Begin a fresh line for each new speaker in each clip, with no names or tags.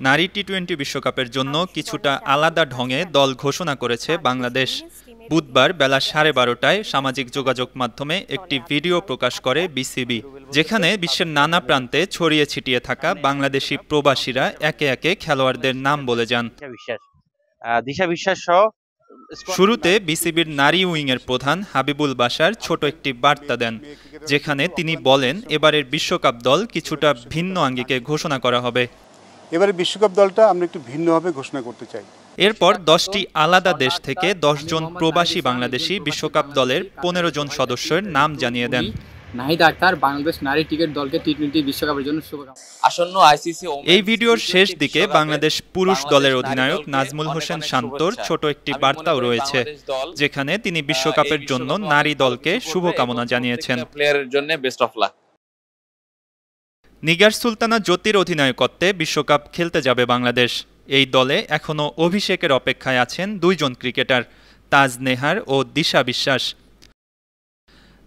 নারী টি-20 বিশ্বকাপের জন্য কিছুটা আলাদা ঢঙে দল ঘোষণা করেছে বাংলাদেশ। বুধবার বেলা 12:30টায় সামাজিক যোগাযোগ মাধ্যমে একটি ভিডিও প্রকাশ করে বিসিবি, যেখানে বিশ্বের নানা প্রান্তে ছড়িয়ে ছিটিয়ে থাকা বাংলাদেশি প্রবাসীরা একে একে খেলোয়াড়দের নাম বলে যান। শুরুতে বিসিবির নারী উইংয়ের প্রধান হাবিবুল বাশার ছোট একটি বার্তা দেন, যেখানে তিনি বলেন এবারের বিশ্বকাপ দল কিছুটা ভিন্ন আঙ্গিকে ঘোষণা করা হবে।
এবারে বিশ্বকাপ দলটা আমরা একটু ভিন্নভাবে ঘোষণা করতে চাই।
এরপর 10টি আলাদা দেশ থেকে 10 জন প্রবাসী বাংলাদেশি বিশ্বকাপ দলের 15 জন সদস্যের নাম জানিয়ে দেন।
নাহিদ আক্তার বাংলাদেশ নারী ক্রিকেট দলকে টি-20 বিশ্বকাপের জন্য শুভকামনা।
আসন্ন আইসিসি
এই ভিডিওর শেষ দিকে বাংলাদেশ পুরুষ দলের অধিনায়ক নাজমুল হোসেন শান্তর ছোট একটি বার্তাও রয়েছে, যেখানে তিনি বিশ্বকাপের জন্য নারী দলকে শুভকামনা জানিয়েছেন।
প্লেয়ারের জন্য best of luck.
Nigar Sultana জ্যোতির অধিনায়কত্বে বিশ্বকাপ খেলতে যাবে বাংলাদেশ। এই দলে এখনও অভিষেকের অপেক্ষায় আছেন 2 জন ক্রিকেটার, তাজ নেহার ও দিশা বিশ্বাস।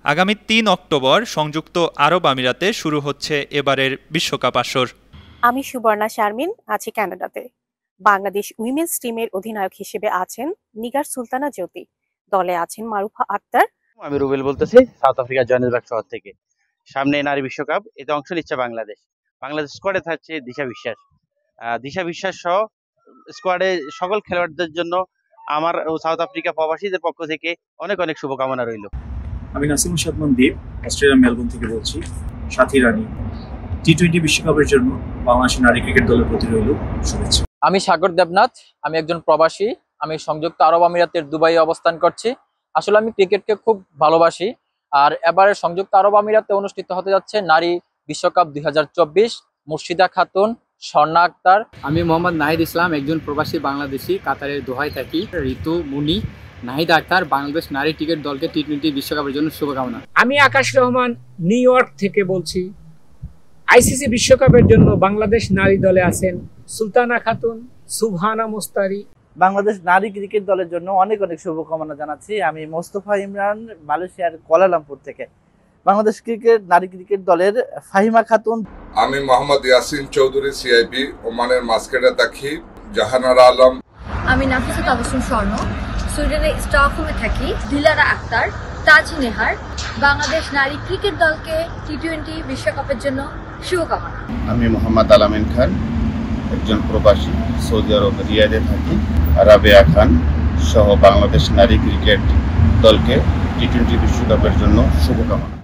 আগামী 3 অক্টোবর সংযুক্ত আরব আমিরাতে শুরু হচ্ছে এবারের বিশ্বকাপ আসর।
আমি সুবর্ণা শারমিন, আছি কানাডাতে। বাংলাদেশ উইমেন্স টিমের অধিনায়ক হিসেবে আছেন নিগার সুলতানা জ্যোতি, দলে আছেন মারুফা আক্তার।
আমি রুবেল বলতেছি, সাউথ আফ্রিকা জোহানেসবার্গ শহর থেকে। সামনে নারী বিশ্বকাপ, এতে অংশ নিচ্ছে বাংলাদেশ। বাংলাদেশ স্কোয়াডে থাকছে দিশা বিশ্বাস সহ স্কোয়াডে সকল খেলোয়াড়দের জন্য আমার ও সাউথ আফ্রিকা প্রবাসীদের পক্ষ থেকে অনেক অনেক শুভকামনা রইল।
আমি নাসিম সাদমান দীপ, অস্ট্রেলিয়ার মেলবোর্ন থেকে বলছি। সাথী রানী, টি-20 বিশ্বকাপের জন্য বাংলাদেশ নারী ক্রিকেট দলের প্রতি রইল শুভেচ্ছা।
আমি সাগর দেবনাথ, আমি একজন প্রবাসী। আমি সংযুক্ত আরব আমিরাতের দুবাইয়ে অবস্থান করছি। আসলে আমি ক্রিকেটকে খুব ভালোবাসি। আর এবারে সংযুক্ত আরব আমিরাতে অনুষ্ঠিত হতে যাচ্ছে নারী বিশ্বকাপ 2024। মুর্শিদা খাতুন, স্বর্ণা আক্তার।
আমি মোহাম্মদ নাহিদ ইসলাম, একজন প্রবাসী বাংলাদেশি, কাতারের দোহায় থাকি। ঋতু মুনি, নাহিদ আক্তার বাংলাদেশ নারী ক্রিকেট দলকে টি-20 বিশ্বকাপের জন্য শুভকামনা।
আমি আকাশ রহমান, নিউ ইয়র্ক থেকে বলছি। আইসিসি বিশ্বকাপের জন্য বাংলাদেশ নারী দলে আছেন সুলতানা খাতুন, সুবহানা মুস্তারি।
বাংলাদেশ নারী ক্রিকেট দলের জন্য অনেক অনেক শুভকামনা জানাচ্ছি। আমি মোস্তফা ইমরান, মালয়েশিয়ার কুয়ালালামপুর থেকে। বাংলাদেশ নারী ক্রিকেট দলের ফাহিমা খাতুন।
আমি মোহাম্মদ ইয়াসিন চৌধুরী, সিআইপি, ওমানের মাস্কেটে থাকি। জাহানারা আলম।
আমি নাফিসা তাবাসসুম স্বর্ণ, সুইডেনের স্টকহোমে থাকি। দিলারা আক্তার, তাজ নেহার বাংলাদেশ নারী ক্রিকেট দলকে টি-20 বিশ্বকাপের জন্য শুভকামনা।
আমি মোহাম্মদ আলামিন খান, একজন প্রবাসী, সৌদি আরব রিয়াদে থাকি। রাবেয়া খান সহ বাংলাদেশ নারী ক্রিকেট দলকে টি-20 বিশ্বকাপের জন্য শুভকামনা।